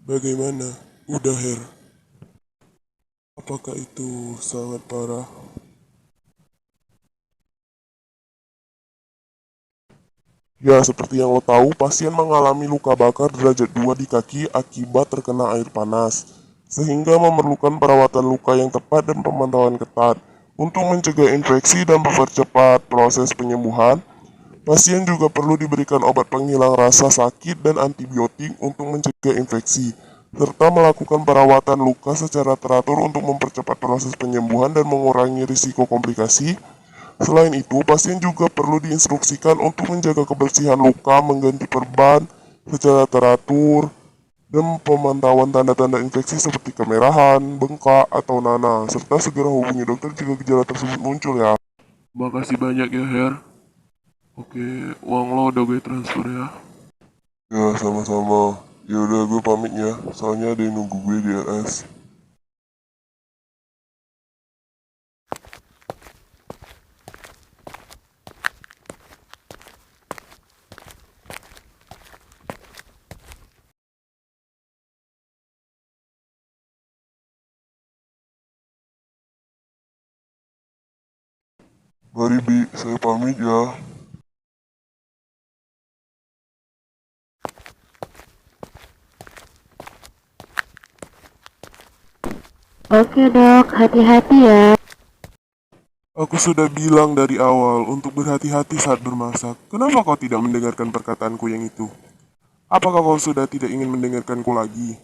Bagaimana? Udah, Her. Apakah itu sangat parah? Ya, seperti yang lo tahu, pasien mengalami luka bakar derajat 2 di kaki akibat terkena air panas, sehingga memerlukan perawatan luka yang tepat dan pemantauan ketat. Untuk mencegah infeksi dan mempercepat proses penyembuhan, pasien juga perlu diberikan obat penghilang rasa sakit dan antibiotik untuk mencegah infeksi, serta melakukan perawatan luka secara teratur untuk mempercepat proses penyembuhan dan mengurangi risiko komplikasi. Selain itu, pasien juga perlu diinstruksikan untuk menjaga kebersihan luka, mengganti perban secara teratur, dan pemantauan tanda-tanda infeksi seperti kemerahan, bengkak, atau nanah, serta segera hubungi dokter jika gejala tersebut muncul ya. Makasih banyak ya, Her. Oke, uang lo udah gue transfer ya. Ya, sama-sama. Ya udah gue pamit ya, soalnya ada yang nunggu gue di RS. Mari Bi, saya pamit ya. Oke dok, hati-hati ya. Aku sudah bilang dari awal untuk berhati-hati saat bermasak. Kenapa kau tidak mendengarkan perkataanku yang itu? Apakah kau sudah tidak ingin mendengarkanku lagi?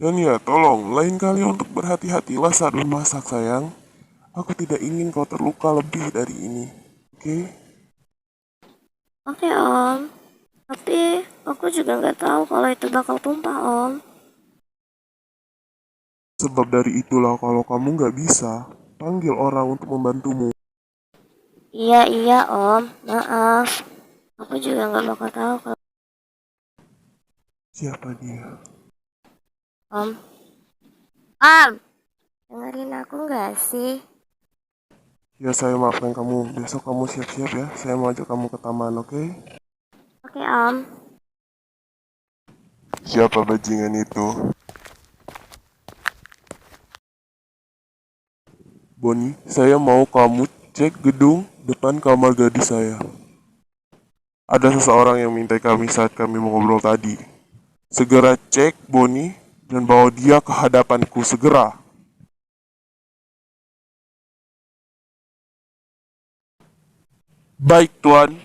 Dan ya, tolong, lain kali untuk berhati-hatilah saat bermasak, sayang. Aku tidak ingin kau terluka lebih dari ini. Oke? Oke om, tapi aku juga nggak tahu kalau itu bakal tumpah om. Sebab dari itulah kalau kamu nggak bisa, panggil orang untuk membantumu. Iya iya om, maaf. Aku juga nggak bakal tahu kalau Siapa dia? om. Om, dengerin aku nggak sih? Ya, saya maafkan kamu. Besok kamu siap-siap ya. Saya mau ajak kamu ke taman, oke? Oke om. Siapa bajingan itu? Boni, saya mau kamu cek gedung depan kamar gadis saya. Ada seseorang yang minta kami saat kami mengobrol tadi. Segera cek Boni dan bawa dia ke hadapanku segera. Baik, Tuan.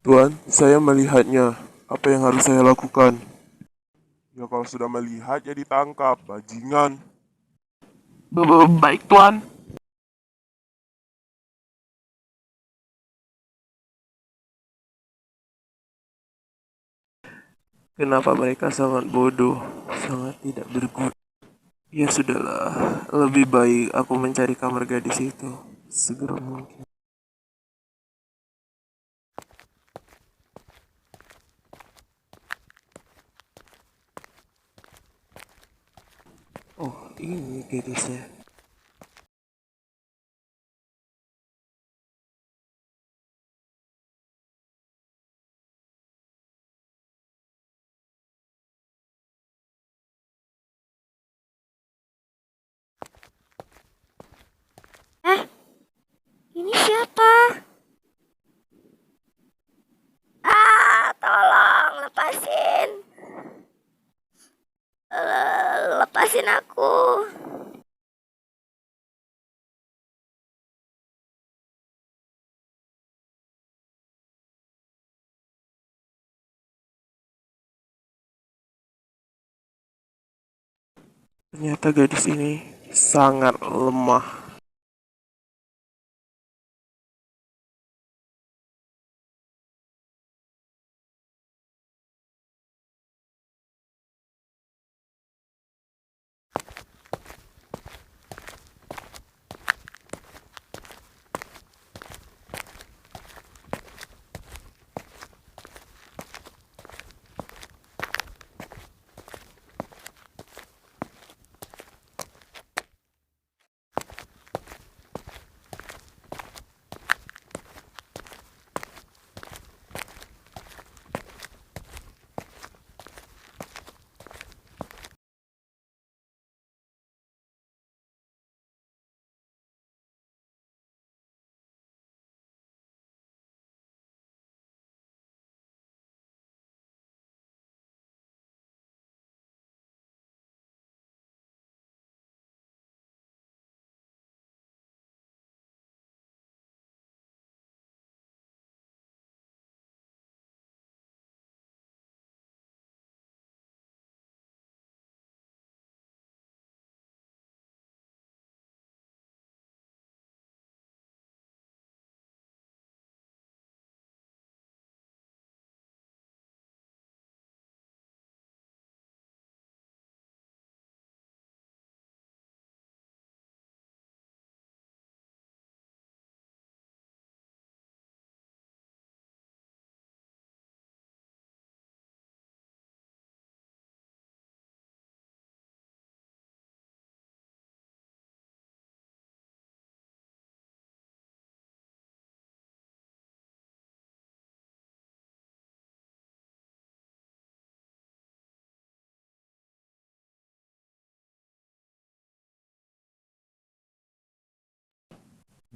Tuan, saya melihatnya. Apa yang harus saya lakukan? Ya kalau sudah melihat ya ditangkap, bajingan. Baik, Tuan. Kenapa mereka sangat bodoh, sangat tidak berguna? Ya sudahlah, lebih baik aku mencari kamar gadis itu segera mungkin. Oh, ini gadisnya. Eh, ini siapa? Ah, tolong lepasin. Lepasin aku. Ternyata gadis ini sangat lemah.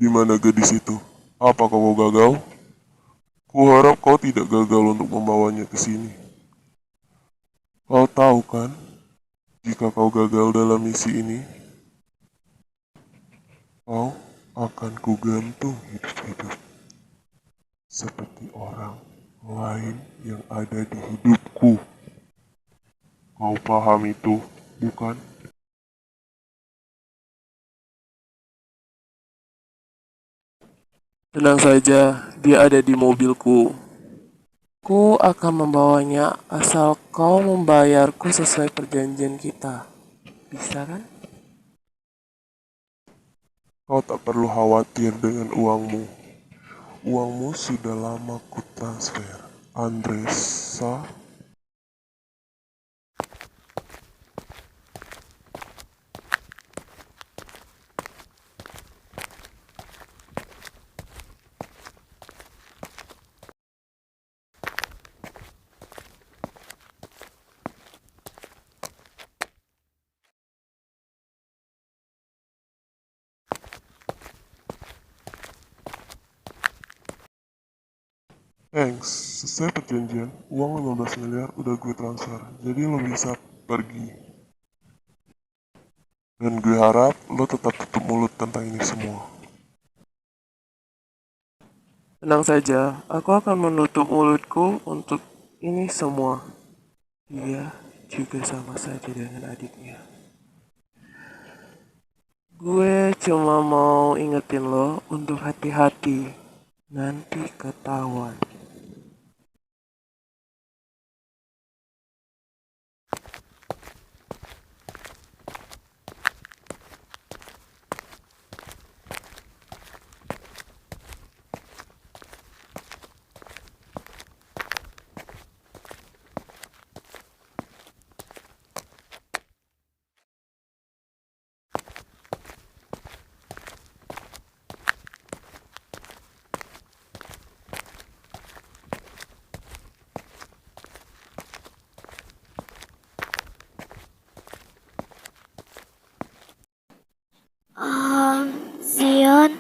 Di mana gadis itu? Apa kau gagal? Kuharap kau tidak gagal untuk membawanya ke sini. Kau tahu kan, jika kau gagal dalam misi ini, kau akan kugantung hidup-hidup. Seperti orang lain yang ada di hidupku. Kau paham itu, bukan? Tenang saja, dia ada di mobilku. Ku akan membawanya asal kau membayarku sesuai perjanjian kita. Bisa kan? Kau tak perlu khawatir dengan uangmu. Uangmu sudah lama ku transfer. Andresa, thanks. Sesuai perjanjian, uang 15 miliar udah gue transfer. Jadi lo bisa pergi. Dan gue harap lo tetap tutup mulut tentang ini semua. Tenang saja, aku akan menutup mulutku untuk ini semua. Dia juga sama saja dengan adiknya. Gue cuma mau ingetin lo untuk hati-hati. Nanti ketahuan. Zion.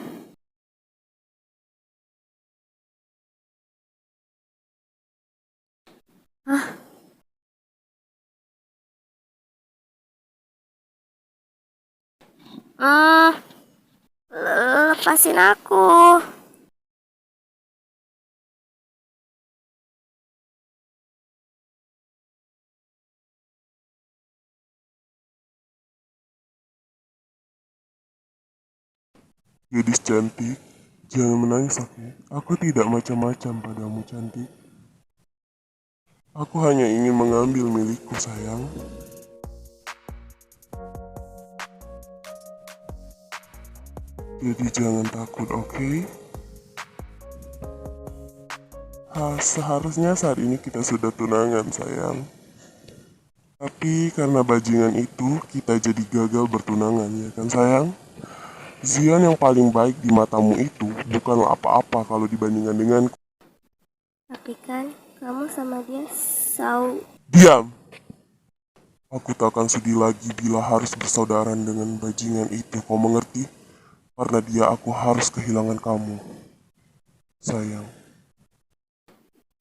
Hah? Hmm, lepasin aku. Gadis cantik, jangan menangis oke. Aku tidak macam-macam padamu cantik. Aku hanya ingin mengambil milikku sayang. Jadi jangan takut oke? Seharusnya saat ini kita sudah tunangan sayang. Tapi karena bajingan itu kita jadi gagal bertunangan ya kan sayang? Zion yang paling baik di matamu itu bukanlah apa-apa kalau dibandingkan denganku. Tapi kan kamu sama dia sau. Diam! Aku tak akan sedih lagi bila harus bersaudaraan dengan bajingan itu, kau mengerti? Karena dia aku harus kehilangan kamu. Sayang.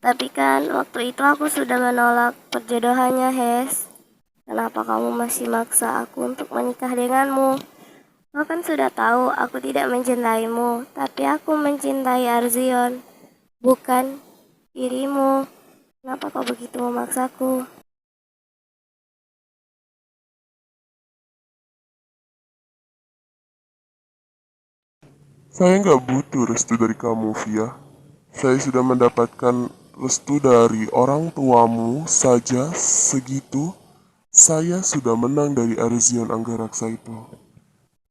Tapi kan waktu itu aku sudah menolak perjodohannya, Hes. Kenapa kamu masih maksa aku untuk menikah denganmu? Kau kan sudah tahu aku tidak mencintaimu, tapi aku mencintai Arzion, bukan dirimu. Kenapa kau begitu memaksaku? Saya nggak butuh restu dari kamu, Via. Saya sudah mendapatkan restu dari orang tuamu saja segitu. Saya sudah menang dari Arzion Anggaraksa itu.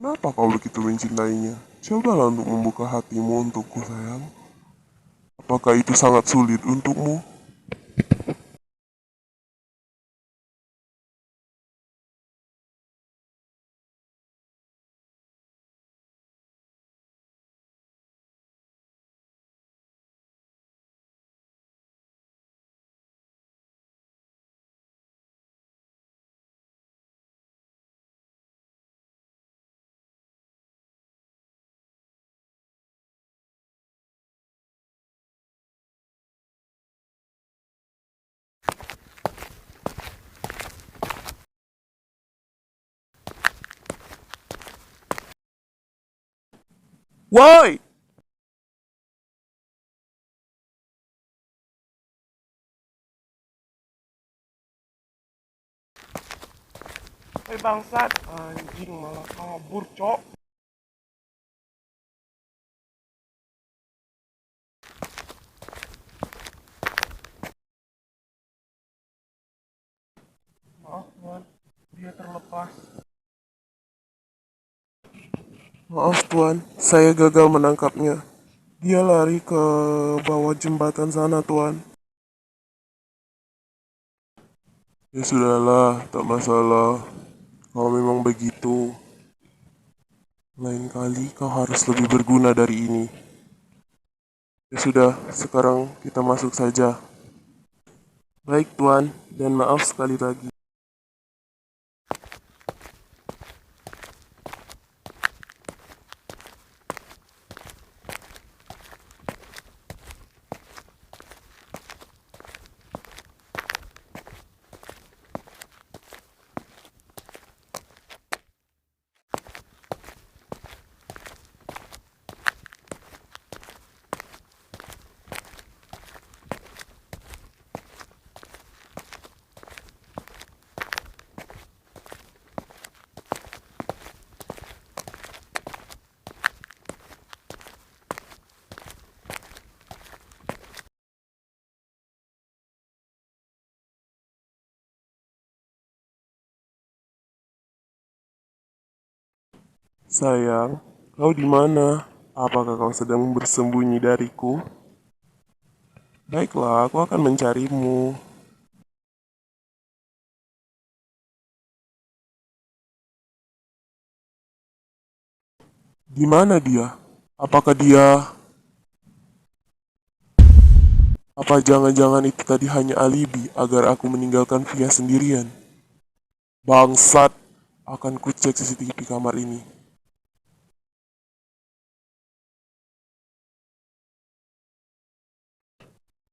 Kenapa kau begitu mencintainya? Cobalah untuk membuka hatimu untukku, sayang. Apakah itu sangat sulit untukmu? Woi! Hei bangsat, anjing malah kabur, cok. Maaf tuan, dia terlepas. Maaf tuan, saya gagal menangkapnya. Dia lari ke bawah jembatan sana tuan. Ya sudahlah, tak masalah. Kalau memang begitu, lain kali kau harus lebih berguna dari ini. Ya sudah, sekarang kita masuk saja. Baik tuan, dan maaf sekali lagi. Sayang, kau di mana? Apakah kau sedang bersembunyi dariku? Baiklah, aku akan mencarimu. Di mana dia? Apakah dia... Apa jangan-jangan itu tadi hanya alibi agar aku meninggalkan Via sendirian? Bangsat, akan kucek CCTV kamar ini.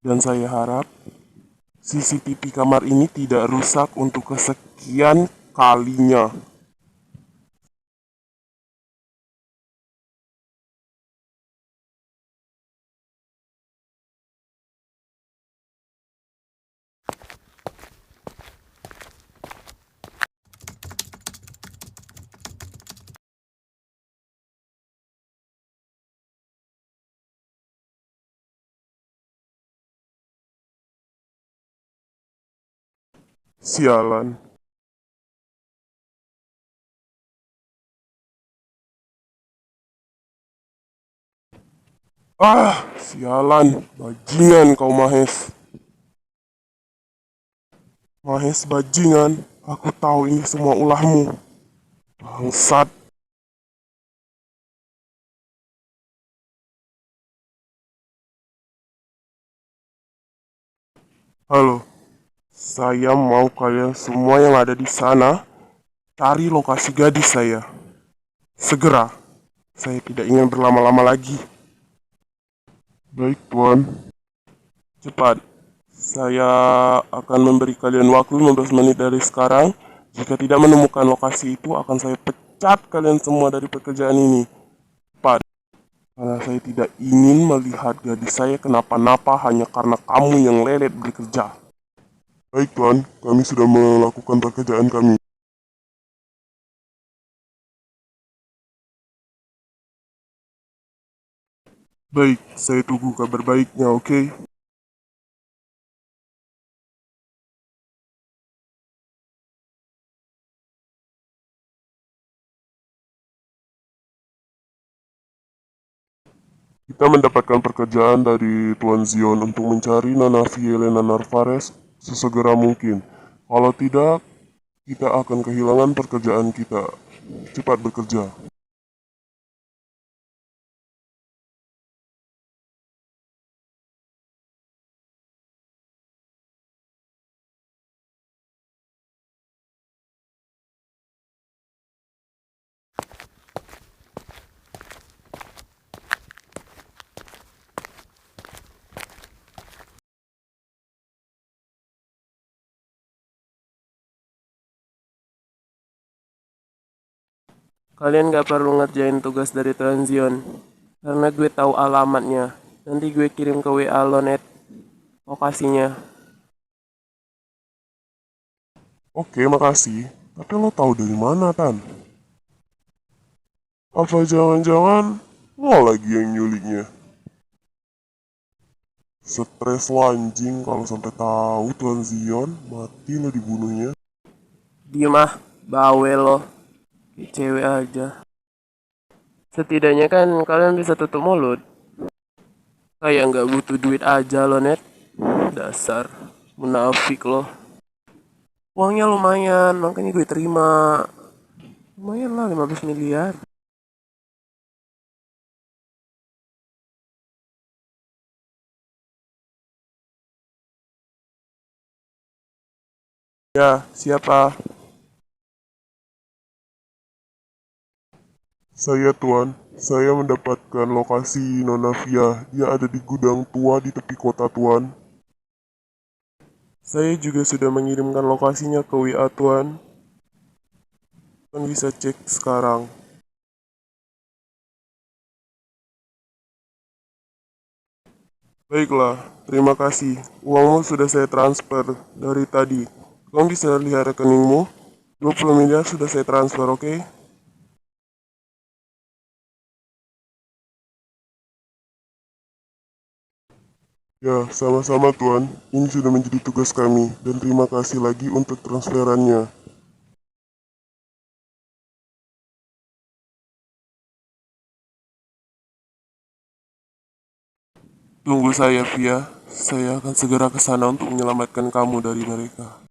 Dan saya harap CCTV kamar ini tidak rusak untuk kesekian kalinya. Sialan. Sialan. Bajingan kau Mahes. Mahes bajingan. Aku tahu ini semua ulahmu. Bangsat. Halo. Saya mau kalian semua yang ada di sana cari lokasi gadis saya. Segera. Saya tidak ingin berlama-lama lagi. Baik, Tuan. Cepat. Saya akan memberi kalian waktu 15 menit dari sekarang. Jika tidak menemukan lokasi itu, akan saya pecat kalian semua dari pekerjaan ini. Cepat. Karena saya tidak ingin melihat gadis saya kenapa-napa hanya karena kamu yang lelet bekerja. Baik, Tuan. Kami sudah melakukan pekerjaan kami. Baik, saya tunggu kabar baiknya, oke? Kita mendapatkan pekerjaan dari Tuan Zion untuk mencari Nana Fielena Narvaez sesegera mungkin. Kalau tidak, kita akan kehilangan pekerjaan kita. Cepat bekerja. Kalian gak perlu ngerjain tugas dari Tuan Zion. karena gue tahu alamatnya. Nanti gue kirim ke WA lo, Net, lokasinya. Oke, makasih. Tapi lo tahu dari mana, Tan? Apa jangan-jangan lo lagi yang nyuliknya? Stres lo anjing kalau sampai tahu Tuan Zion mati lo dibunuhnya. Diem ah, bawel lo. Kayak cewek aja. Setidaknya kan kalian bisa tutup mulut. Kayak nggak butuh duit aja lo, Net. Dasar munafik lo. Uangnya lumayan, makanya gue terima. Lumayan lah 15 miliar. Ya, siapa? Saya Tuan, saya mendapatkan lokasi Nona Via. Dia ada di gudang tua di tepi kota Tuan. Saya juga sudah mengirimkan lokasinya ke WA Tuan. Tuan bisa cek sekarang. Baiklah, terima kasih. Uangmu sudah saya transfer dari tadi. Kamu bisa lihat rekeningmu. 20 miliar sudah saya transfer, oke? Ya, sama-sama Tuan. Ini sudah menjadi tugas kami. Dan terima kasih lagi untuk transferannya. Tunggu saya, Via. Saya akan segera ke sana untuk menyelamatkan kamu dari mereka.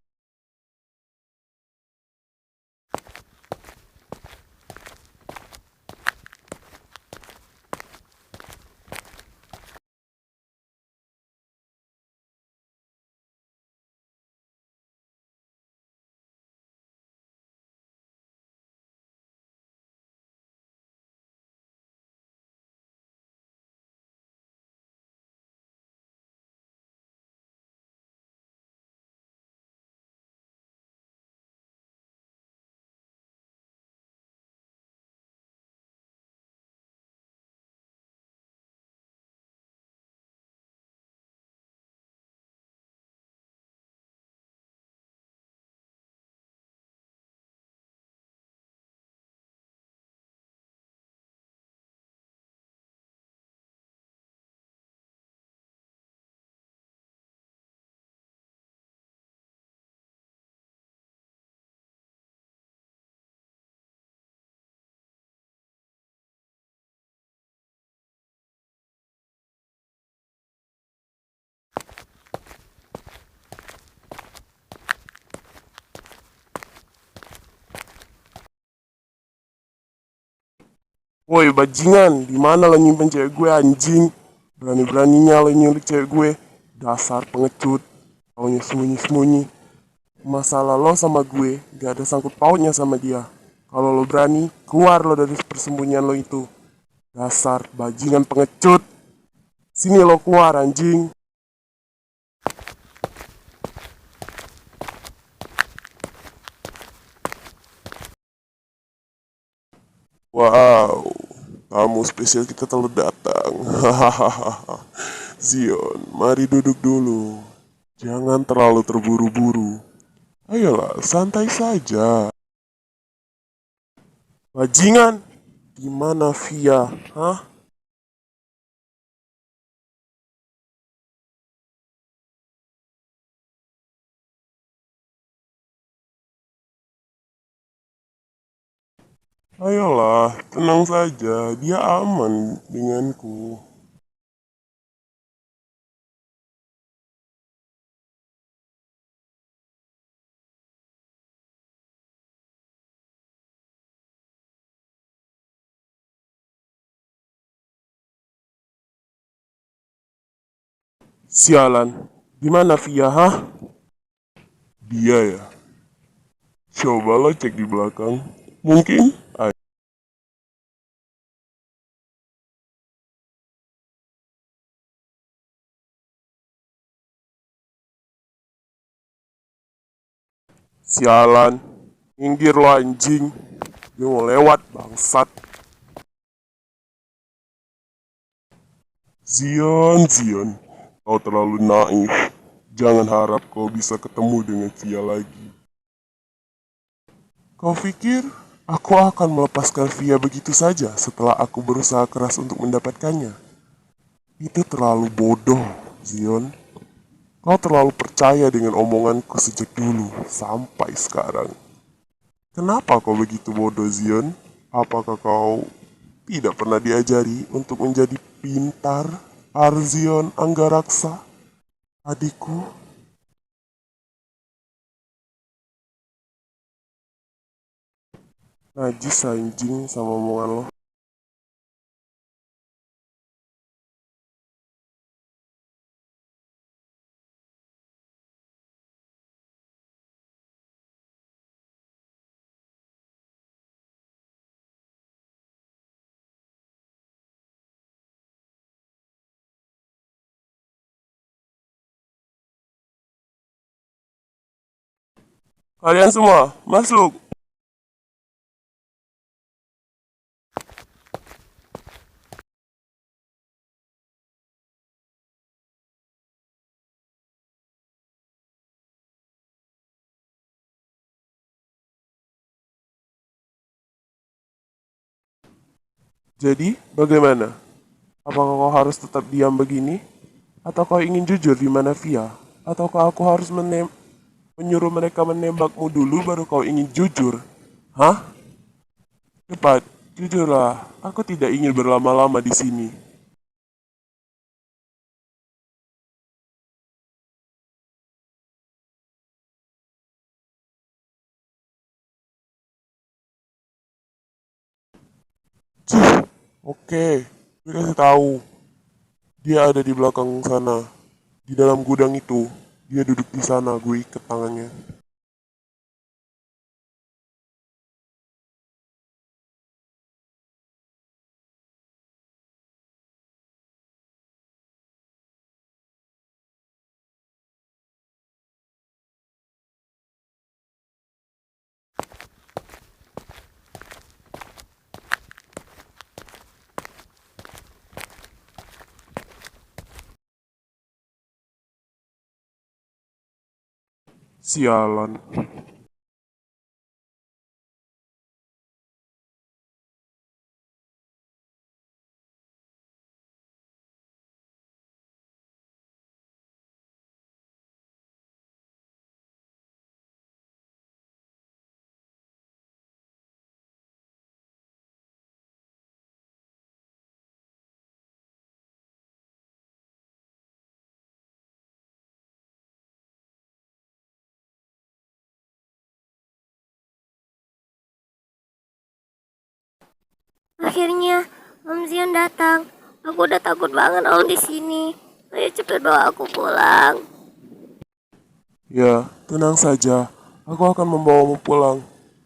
Woi bajingan, di mana lo nyimpen cewek gue anjing? Berani-beraninya lo nyulik cewek gue. Dasar pengecut. Taunya sembunyi-sembunyi. Masalah lo sama gue gak ada sangkut pautnya sama dia. Kalau lo berani, keluar lo dari persembunyian lo itu. Dasar bajingan pengecut. Sini lo keluar anjing. Wow, tamu spesial kita telah datang. Hahaha. Zion, mari duduk dulu. Jangan terlalu terburu-buru. Ayolah, santai saja. Bajingan. Di mana Via? Hah? Ayolah, tenang saja. Dia aman denganku. Sialan. Di mana Via? Hah? Dia ya. Coba lo cek di belakang. Mungkin ada. Sialan. Minggir lo anjing. Gue mau lewat bangsat. Zion, kau terlalu naif. Jangan harap kau bisa ketemu dengan Via lagi. Kau pikir aku akan melepaskan Via begitu saja setelah aku berusaha keras untuk mendapatkannya? Itu terlalu bodoh, Zion. Kau terlalu percaya dengan omonganku sejak dulu sampai sekarang. Kenapa kau begitu bodoh, Zion? Apakah kau tidak pernah diajari untuk menjadi pintar, Arzion Anggaraksa, adikku? Najis anjing sama omongan lo. Kalian semua, masuk! Jadi, bagaimana? Apakah kau harus tetap diam begini? Atau kau ingin jujur di mana Via? Ataukah aku harus menyuruh mereka menembakmu dulu baru kau ingin jujur? Hah? Cepat, jujurlah. Aku tidak ingin berlama-lama di sini. Cih, oke. Gue kasih tahu. Dia ada di belakang sana. Di dalam gudang itu. Dia duduk di sana. Gue ikat tangannya. Sialan. Akhirnya, Om Zion datang. Aku udah takut banget Om di sini. Ayo cepet bawa aku pulang. Ya, tenang saja. Aku akan membawamu pulang.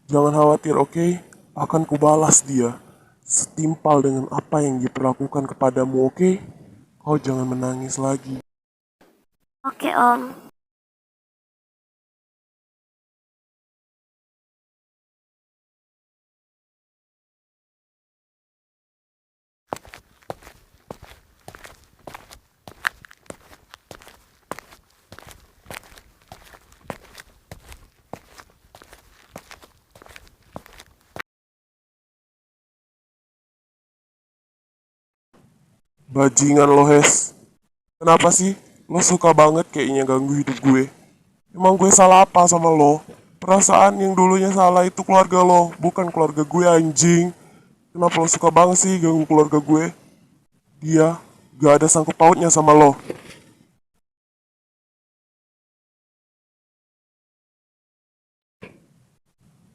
Jangan khawatir, oke? Akan kubalas dia. Setimpal dengan apa yang diperlakukan kepadamu, oke? Kau jangan menangis lagi. Oke Om. Bajingan lo, Hes. Kenapa sih? Lo suka banget kayaknya ganggu hidup gue. Emang gue salah apa sama lo? Perasaan yang dulunya salah itu keluarga lo, bukan keluarga gue anjing. Kenapa lo suka banget sih ganggu keluarga gue? Dia gak ada sangkut pautnya sama lo.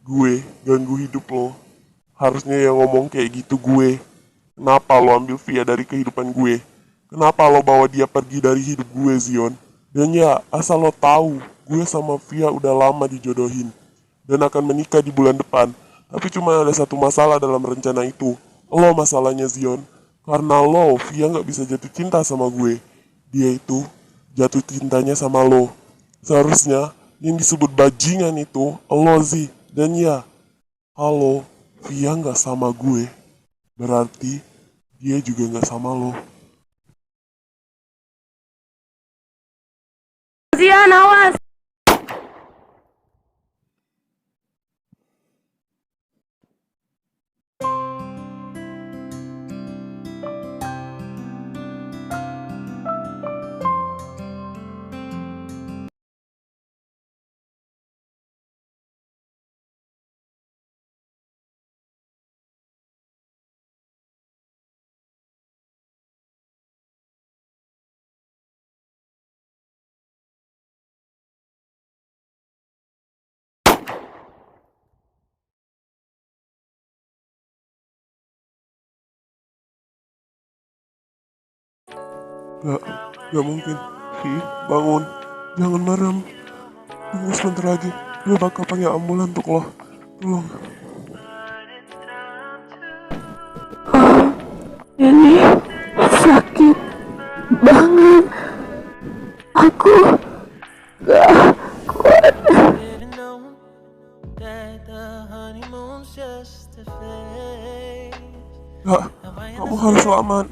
Gue ganggu hidup lo. Harusnya yang ngomong kayak gitu gue. Kenapa lo ambil Via dari kehidupan gue? Kenapa lo bawa dia pergi dari hidup gue, Zion? Dan ya, asal lo tahu, gue sama Via udah lama dijodohin. Dan akan menikah di bulan depan. Tapi cuma ada satu masalah dalam rencana itu. Lo masalahnya, Zion. Karena lo, Via nggak bisa jatuh cinta sama gue. Dia itu jatuh cintanya sama lo. Seharusnya yang disebut bajingan itu lo, Zi. Dan ya, halo, Via nggak sama gue. Berarti dia juga nggak sama lo. Zian, awas! Gak mungkin. Bangun. Jangan merem. Tunggu sebentar lagi. Gue bakal panggil ambulan untuk lo. Tolong. Ini sakit banget. Aku gak kuat. Gak, kamu harus selamat.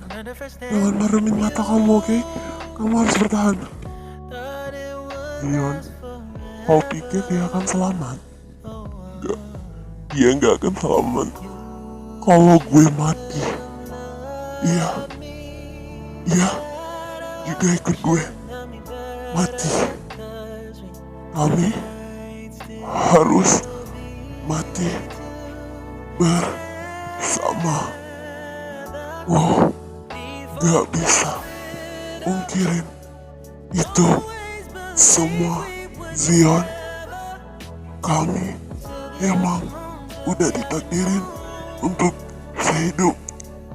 Jangan meremin mata kamu, oke? Kamu harus bertahan. Leon, kau pikir dia akan selamat? Gak, dia gak akan selamat. Kalau gue mati, dia juga ikut gue mati. Kami harus mati bersama. Wow, gak bisa ungkirin itu semua, Zion. Kami emang udah ditakdirin untuk sehidup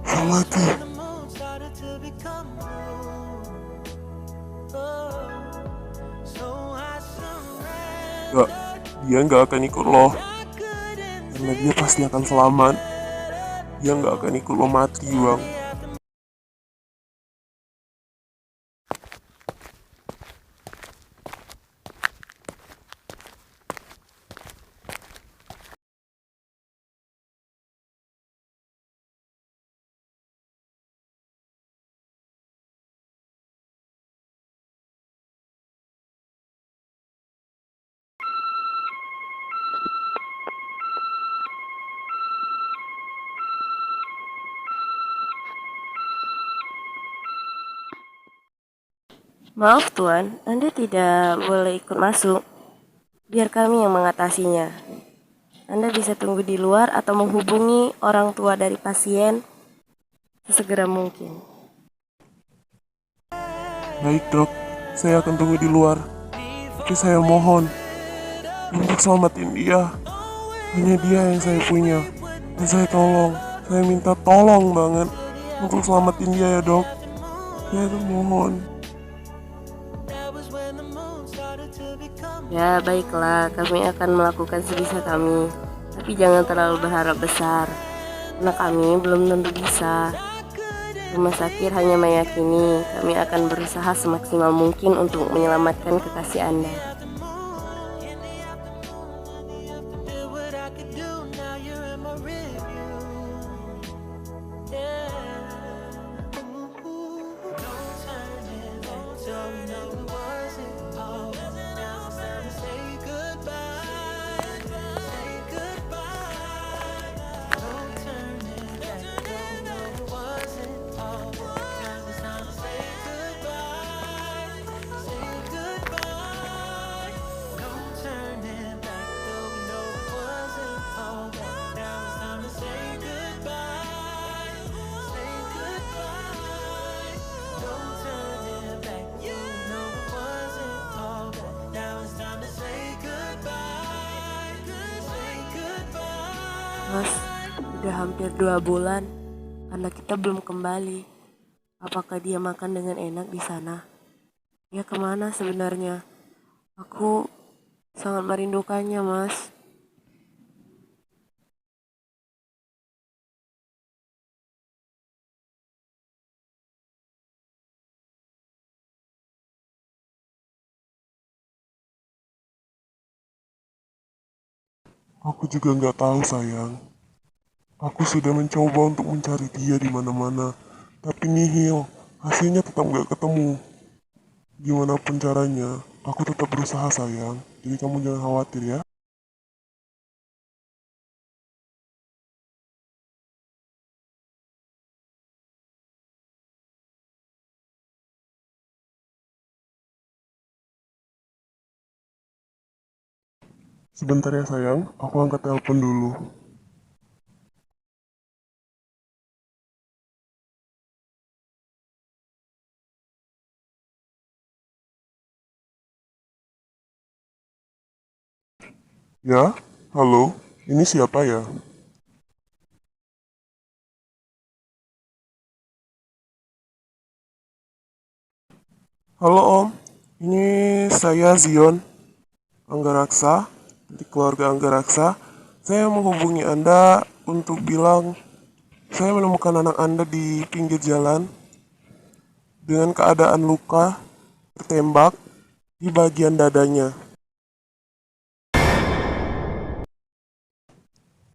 semati. Gak, dia gak akan ikut lo. Karena dia pasti akan selamat. Dia gak akan ikut lo mati, Bang. Maaf Tuan, Anda tidak boleh ikut masuk. Biar kami yang mengatasinya. Anda bisa tunggu di luar atau menghubungi orang tua dari pasien sesegera mungkin. Baik, Dok. Saya akan tunggu di luar. Tapi saya mohon untuk selamatin dia. Hanya dia yang saya punya. Dan saya minta tolong banget untuk selamatin dia ya, Dok. Saya tuh mohon. Ya baiklah, kami akan melakukan sebisa kami. Tapi jangan terlalu berharap besar, karena kami belum tentu bisa. Rumah sakit hanya meyakini kami akan berusaha semaksimal mungkin untuk menyelamatkan kekasih Anda. Mas, udah hampir 2 bulan anak kita belum kembali. Apakah dia makan dengan enak di sana? Dia kemana sebenarnya? Aku sangat merindukannya, Mas. Aku juga nggak tahu, sayang. Aku sudah mencoba untuk mencari dia di mana-mana, tapi nihil. Hasilnya tetap nggak ketemu. Gimana pun caranya, Aku tetap berusaha sayang, jadi kamu jangan khawatir ya. Sebentar ya sayang, aku angkat telepon dulu. Ya, halo, ini siapa ya? Halo Om, ini saya Zion Anggaraksa dari keluarga Anggaraksa. Saya menghubungi Anda untuk bilang saya menemukan anak Anda di pinggir jalan dengan keadaan luka tertembak di bagian dadanya.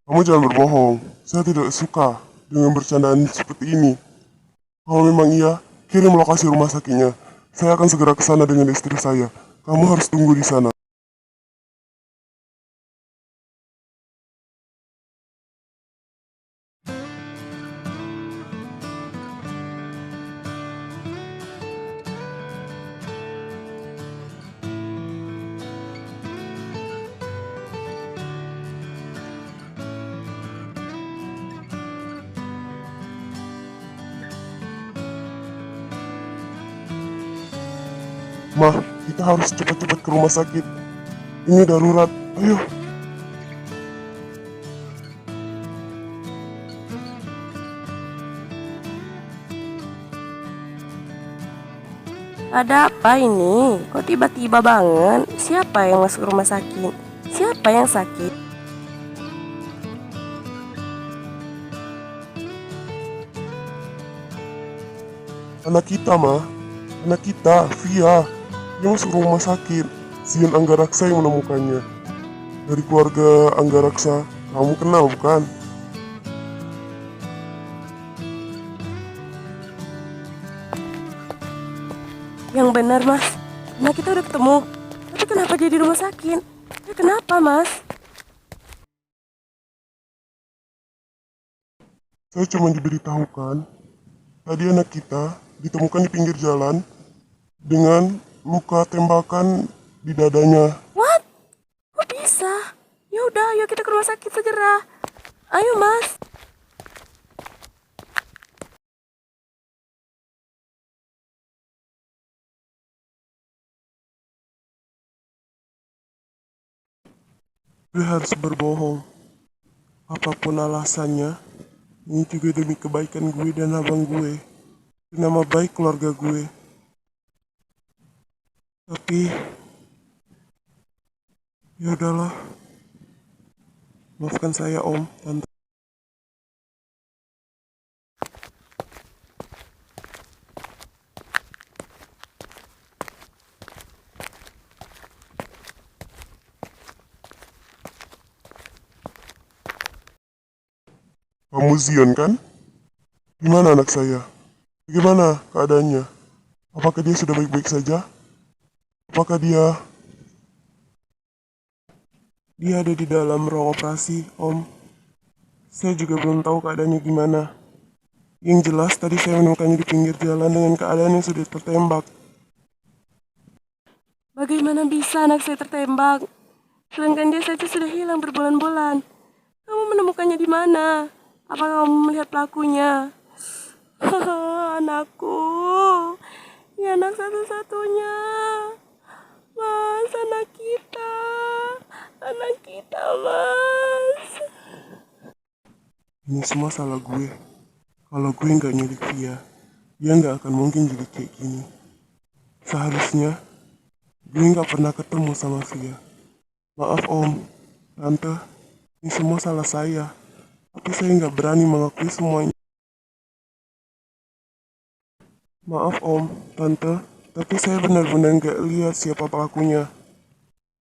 Kamu jangan berbohong, saya tidak suka dengan bercandaan seperti ini. Kalau memang iya, kirim lokasi rumah sakitnya. Saya akan segera ke sana dengan istri saya. Kamu harus tunggu di sana. Mah, kita harus cepat-cepat ke rumah sakit. Ini darurat. Ayo. Ada apa ini? Kok tiba-tiba banget? Siapa yang masuk rumah sakit? Siapa yang sakit? Anak kita, mah. Anak kita, Via. Dia masuk rumah sakit. Zion Anggaraksa yang menemukannya. Dari keluarga Anggaraksa. Kamu kenal, bukan? Yang benar, Mas. Anak kita udah ketemu. Tapi kenapa dia di rumah sakit? Ya, kenapa, Mas? Saya cuma diberitahukan. Tadi anak kita ditemukan di pinggir jalan dengan luka tembakan di dadanya. What? Kok bisa? Ya udah, ayo kita ke rumah sakit segera. Ayo, Mas. Gue harus berbohong. Apapun alasannya, ini juga demi kebaikan gue dan abang gue. Dan nama baik keluarga gue. Tapi, ya udahlah. Maafkan saya Om, Tante. Kamu Zion kan? Gimana anak saya? Bagaimana keadaannya? Apakah dia sudah baik-baik saja? Apakah dia... Dia ada di dalam ruang operasi, Om. Saya juga belum tahu keadaannya gimana. Yang jelas tadi saya menemukannya di pinggir jalan dengan keadaan yang sudah tertembak. Bagaimana bisa anak saya tertembak? Sedangkan dia saja sudah hilang berbulan-bulan. Kamu menemukannya di mana? Apakah kamu melihat pelakunya? Anakku. Ya, anak satu-satunya. Mas, anak kita. Anak kita, Mas. Ini semua salah gue. Kalau gue nggak nyulik dia nggak akan mungkin jadi kayak gini. Seharusnya gue nggak pernah ketemu sama Via. Maaf Om, Tante, ini semua salah saya. Tapi saya nggak berani mengakui semuanya. Maaf Om, Tante, tapi saya benar-benar nggak lihat siapa pelakunya.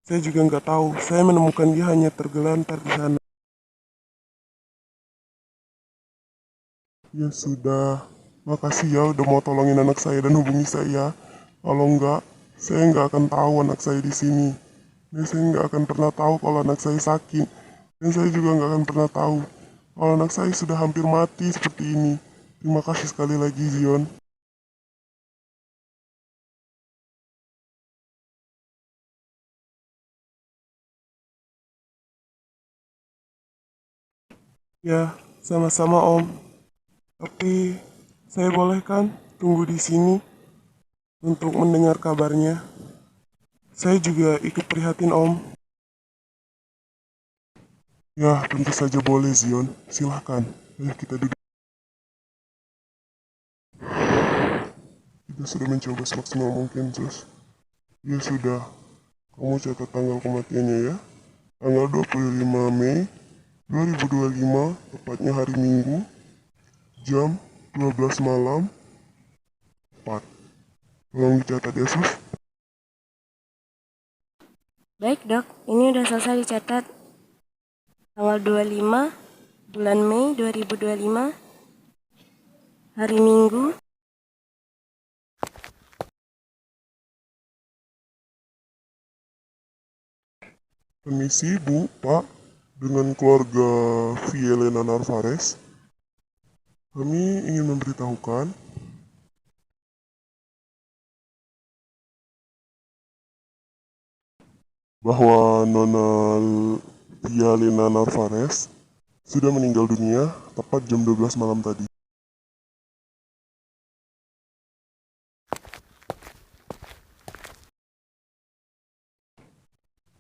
Saya juga nggak tahu, saya menemukan dia hanya tergelantar di sana. Ya sudah, makasih ya udah mau tolongin anak saya dan hubungi saya. Kalau enggak, Saya nggak akan tahu anak saya di sini. Dan saya nggak akan pernah tahu kalau anak saya sakit. Dan saya juga nggak akan pernah tahu kalau anak saya sudah hampir mati seperti ini. Terima kasih sekali lagi, Zion. Ya, sama-sama Om. Tapi saya boleh kan tunggu di sini untuk mendengar kabarnya? Saya juga ikut prihatin Om. Ya, tentu saja boleh, Zion. Silahkan. Ayo kita duduk. Kita sudah mencoba semaksimal mungkin, Sus. Ya sudah. Kamu catat tanggal kematiannya ya. Tanggal 25 Mei 2025, tepatnya hari Minggu, jam 12 malam, 4. Tolong dicatat ya, Sus. Baik dok, ini udah selesai dicatat. Tanggal 25 bulan Mei 2025, hari Minggu. Permisi, Bu, Pak, dengan keluarga Vielena Narvaez. Kami ingin memberitahukan bahwa Nona Vielena Narvaez sudah meninggal dunia tepat jam 12 malam tadi.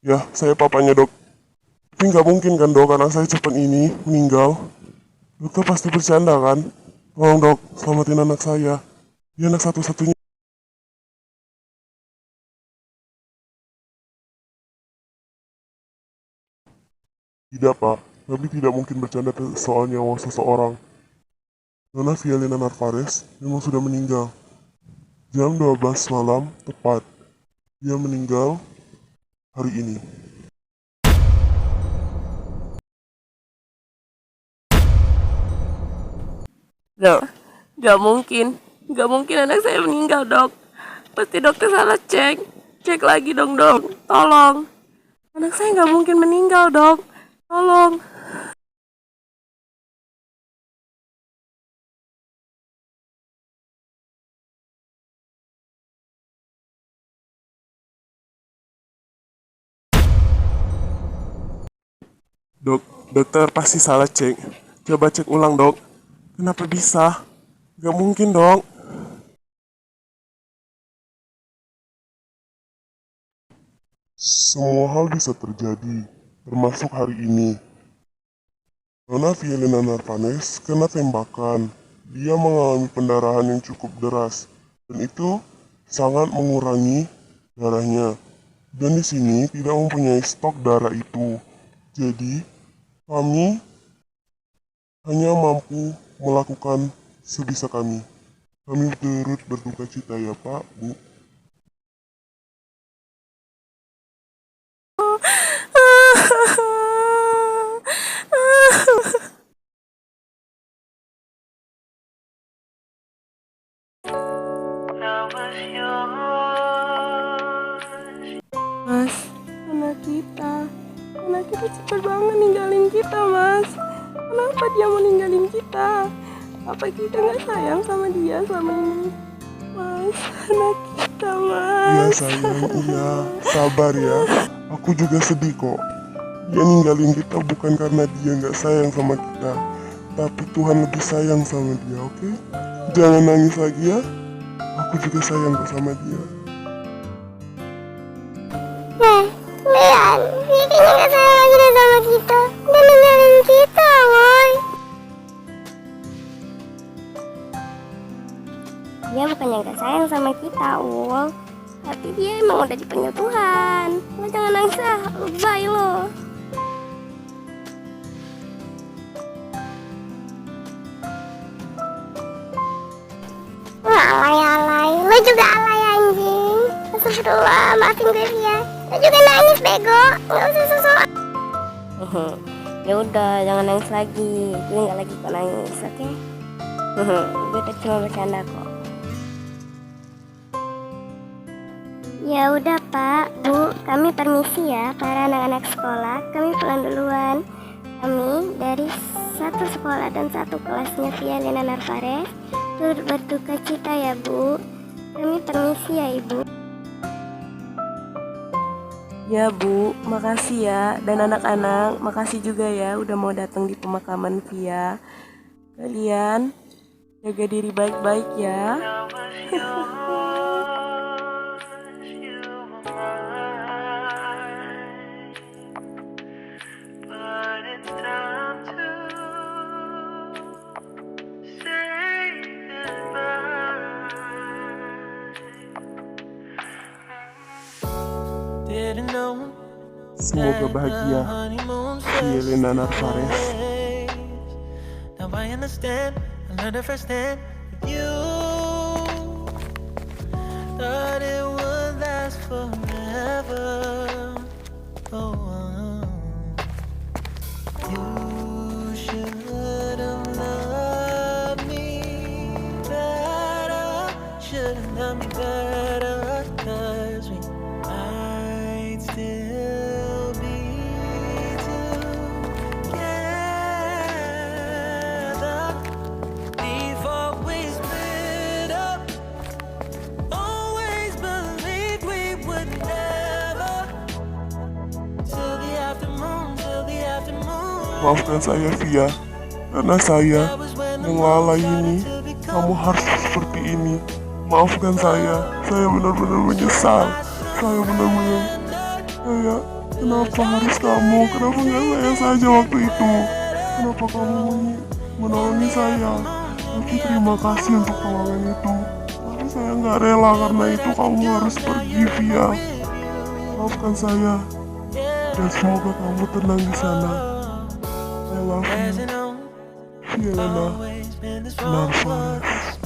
Ya, saya papanya, Dok. Tapi nggak mungkin kan, Dok, anak saya cepat ini meninggal. Dokter pasti bercanda kan? Tolong, Dok, selamatin anak saya. Dia anak satu-satunya. Tidak, Pak. Kami tidak mungkin bercanda soal nyawa seseorang. Nona Vielena Narvaez memang sudah meninggal. Jam 12 malam tepat. Dia meninggal hari ini. Gak mungkin. Gak mungkin anak saya meninggal dok. Pasti dokter salah cek. Cek lagi dong dok. Tolong. Anak saya gak mungkin meninggal dok. Tolong. Dok, dokter pasti salah cek. Coba cek ulang dok. Kenapa bisa? Gak mungkin dok. Semua hal bisa terjadi, termasuk hari ini. Nona Vielena Narvaez kena tembakan. Dia mengalami pendarahan yang cukup deras, dan itu sangat mengurangi darahnya. Dan di sini tidak mempunyai stok darah itu. Jadi, kami hanya mampu melakukan sebisa kami. Kami turut berduka cita ya Pak, Bu. Mas, anak kita cepet banget ninggalin kita mas. Kenapa dia mau ninggalin kita? Apa kita nggak sayang sama dia selama ini? Mas, anak kita Iya mas. sayang, iya. Sabar ya. Aku juga sedih kok. Dia ninggalin kita bukan karena dia nggak sayang sama kita. Tapi Tuhan lebih sayang sama dia, oke? Jangan nangis lagi ya. Aku juga sayang kok sama dia. Lian, dia kayaknya gak sayang lagi deh sama kita. Dia ninggalin kita, woy. Dia bukannya gak sayang sama kita, Ul. Tapi dia emang udah dipanggil Tuhan. Lo jangan nangis ah, lebay lo. Alay-alay, lo juga alay anjing. Astagfirullah, maafin gue ya. Lo juga nangis bego, nggak usah sosok. Ya udah, jangan nangis lagi. Gue nggak lagi kok nangis, oke? Gue udah cuma bercanda kok. Ya udah Pak, Bu, kami permisi ya para anak-anak sekolah. Kami pulang duluan. Kami dari satu sekolah dan satu kelasnya Via Lena Narvaez turut berduka cita ya Bu. Kami permisi ya Ibu. Ya Bu, makasih ya. Dan anak-anak, makasih juga ya udah mau datang di pemakaman Via. Kalian jaga diri baik-baik ya. Semoga bahagia, Via Lena Narvaez. Now I understand, I learned it firsthand with you. Thought it would last forever. Oh, you should have loved me better. Should have loved me better, 'cause we might still be together before we split up. Always believed we would never, till the afternoon, till the afternoon. Maafkan saya Via, karena saya yang lalai ini. Kamu harus seperti ini. Maafkan saya benar-benar menyesal. Saya benar-benar, kenapa harus kamu? Kenapa nggak saya saja waktu itu? Kenapa kamu menolongi saya? Tapi terima kasih untuk pertolongan itu. Tapi saya nggak rela, karena itu kamu harus pergi Via. Maafkan saya, dan semoga kamu tenang di sana. I love you, Via Lena Narvaez.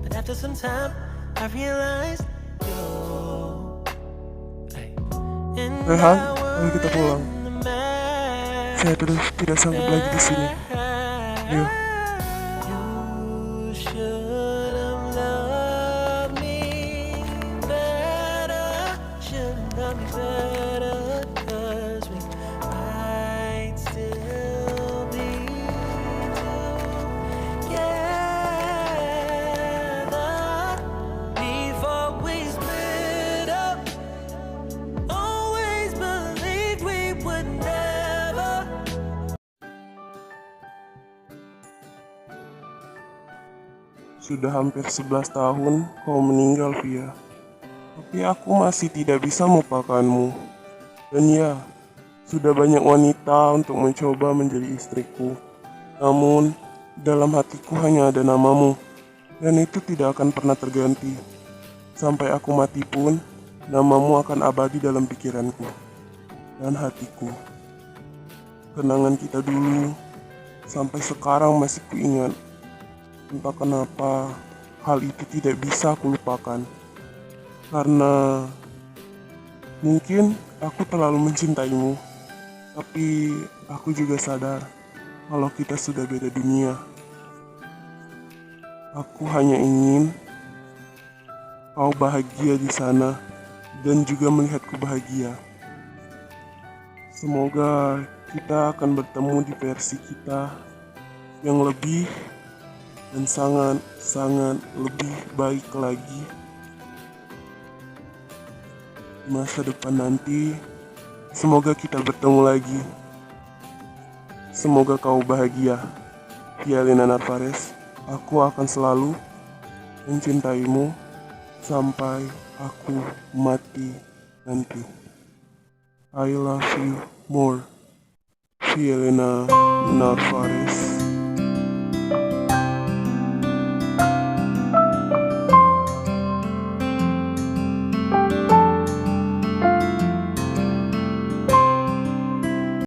But after some time, I realized you. Rehan, ayo kita pulang. Saya tidak sanggup lagi di sini. Ayo. You should have loved me better. Should have loved me better, 'cause we might still be together before we split up. Always believed we would never. Sudah hampir 11 tahun kau meninggal, Via. Tapi aku masih tidak bisa melupakanmu. Dan ya, sudah banyak wanita untuk mencoba menjadi istriku. Namun, dalam hatiku hanya ada namamu. Dan itu tidak akan pernah terganti. Sampai aku mati pun, namamu akan abadi dalam pikiranku dan hatiku. Kenangan kita dulu, sampai sekarang masih kuingat. Entah kenapa hal itu tidak bisa aku lupakan. Karena mungkin aku terlalu mencintaimu. Tapi aku juga sadar kalau kita sudah beda dunia. Aku hanya ingin kau bahagia di sana dan juga melihatku bahagia. Semoga kita akan bertemu di versi kita yang lebih dan sangat lebih baik lagi di masa depan nanti. Semoga kita bertemu lagi. Semoga kau bahagia, Via Lena Narvaez. Aku akan selalu mencintaimu sampai aku mati nanti. I love you more, Via Lena Narvaez.